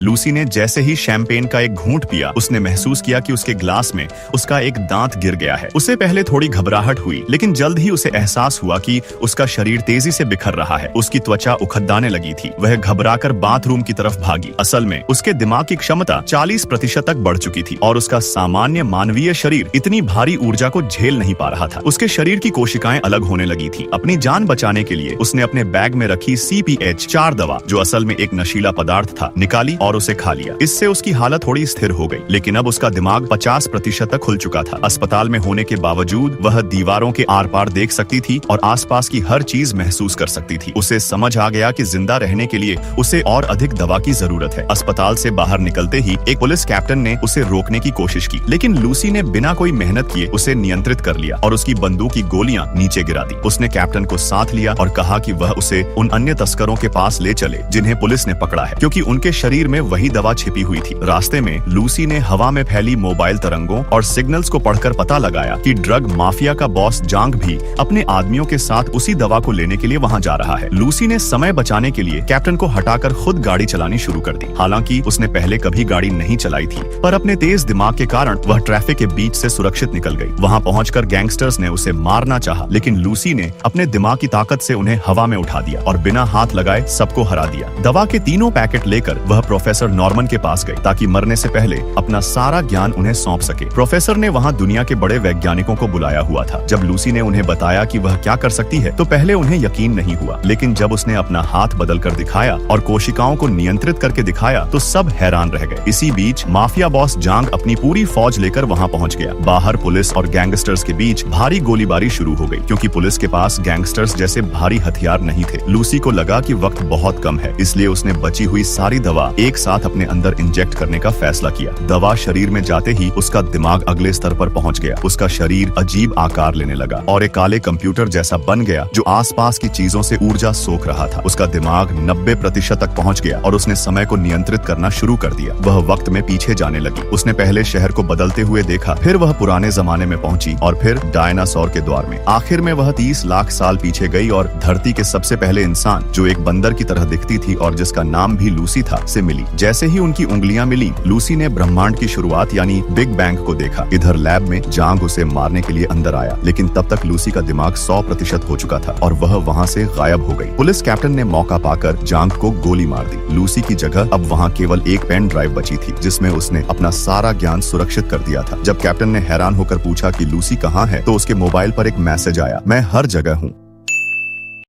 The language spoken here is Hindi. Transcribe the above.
लूसी ने जैसे ही शैंपेन का एक घूंट पिया, उसने महसूस किया कि उसके ग्लास में उसका एक दांत गिर गया है। उसे पहले थोड़ी घबराहट हुई, लेकिन जल्द ही उसे एहसास हुआ कि उसका शरीर तेजी से बिखर रहा है। उसकी त्वचा उखड़ने लगी थी। वह घबराकर बाथरूम की तरफ भागी। असल में उसके दिमाग की क्षमता 40% तक बढ़ चुकी थी और उसका सामान्य मानवीय शरीर इतनी भारी ऊर्जा को झेल नहीं पा रहा था। उसके शरीर की कोशिकाएं अलग होने लगी थी। अपनी जान बचाने के लिए उसने अपने बैग में रखी CPH-4 दवा, जो असल में एक नशीला पदार्थ था, निकाली और उसे खा लिया। इससे उसकी हालत थोड़ी स्थिर हो गई, लेकिन अब उसका दिमाग 50% तक खुल चुका था। अस्पताल में होने के बावजूद वह दीवारों के आर पार देख सकती थी और आसपास की हर चीज महसूस कर सकती थी। उसे समझ आ गया कि जिंदा रहने के लिए उसे और अधिक दवा की जरूरत है। अस्पताल से बाहर निकलते ही एक पुलिस कैप्टन ने उसे रोकने की कोशिश की, लेकिन लूसी ने बिना कोई मेहनत किए उसे नियंत्रित कर लिया और उसकी बंदूक की गोलियां नीचे गिरा दी। उसने कैप्टन को साथ लिया और कहा कि वह उसे उन अन्य तस्करों के पास ले चले जिन्हें पुलिस ने पकड़ा है, क्योंकि उनके शरीर में वही दवा छिपी हुई थी। रास्ते में लूसी ने हवा में फैली मोबाइल तरंगों और सिग्नल्स को पढ़कर पता लगाया कि ड्रग माफिया का बॉस जांग भी अपने आदमियों के साथ उसी दवा को लेने के लिए वहां जा रहा है। लूसी ने समय बचाने के लिए कैप्टन को हटाकर खुद गाड़ी चलानी शुरू कर दी। हालांकि उसने पहले कभी गाड़ी नहीं चलाई थी, पर अपने तेज दिमाग के कारण वह ट्रैफिक के बीच से सुरक्षित निकल गई। वहां पहुंचकर गैंगस्टर्स ने उसे मारना चाहा, लेकिन लूसी ने अपने दिमाग की ताकत से उन्हें हवा में उठा दिया और बिना हाथ लगाए सबको हरा दिया। दवा के 3 पैकेट लेकर वह प्रोफेसर नॉर्मन के पास गई ताकि मरने से पहले अपना सारा ज्ञान उन्हें सौंप सके। प्रोफेसर ने वहां दुनिया के बड़े वैज्ञानिकों को बुलाया हुआ था। जब लूसी ने उन्हें बताया कि वह क्या कर सकती है, तो पहले उन्हें यकीन नहीं हुआ, लेकिन जब उसने अपना हाथ बदल कर दिखाया और कोशिकाओं को नियंत्रित करके दिखाया, तो सब हैरान रह गए। इसी बीच माफिया बॉस जांग अपनी पूरी फौज लेकर वहां पहुंच गया। बाहर पुलिस और गैंगस्टर्स के बीच भारी गोलीबारी शुरू हो गई, क्योंकि पुलिस के पास गैंगस्टर्स जैसे भारी हथियार नहीं थे। लूसी को लगा कि वक्त बहुत कम है, इसलिए उसने बची हुई सारी दवा एक साथ अपने अंदर इंजेक्ट करने का फैसला किया। दवा शरीर में जाते ही उसका दिमाग अगले स्तर पर पहुंच गया। उसका शरीर अजीब आकार लेने लगा और एक काले कंप्यूटर जैसा बन गया, जो आसपास की चीजों से ऊर्जा सोख रहा था। उसका दिमाग 90% तक पहुंच गया और उसने समय को नियंत्रित करना शुरू कर दिया। वह वक्त में पीछे जाने लगी। उसने पहले शहर को बदलते हुए देखा, फिर वह पुराने जमाने में पहुंची और फिर डायनासोर के द्वार में। आखिर में वह 30 लाख साल पीछे गई और धरती के सबसे पहले इंसान, जो एक बंदर की तरह दिखती थी और जिसका नाम भी लूसी था, से मिली। जैसे ही उनकी उंगलियां मिली, लूसी ने ब्रह्मांड की शुरुआत यानी बिग बैंग को देखा। इधर लैब में जांग उसे मारने के लिए अंदर आया, लेकिन तब तक लूसी का दिमाग 100% हो चुका था और वह वहां से गायब हो गई। पुलिस कैप्टन ने मौका पाकर जांग को गोली मार दी। लूसी की जगह अब वहां केवल एक पेन ड्राइव बची थी, जिसमें उसने अपना सारा ज्ञान सुरक्षित कर दिया था। जब कैप्टन ने हैरान होकर पूछा कि लूसी कहाँ है, तो उसके मोबाइल पर एक मैसेज आया, मैं हर जगह हूँ।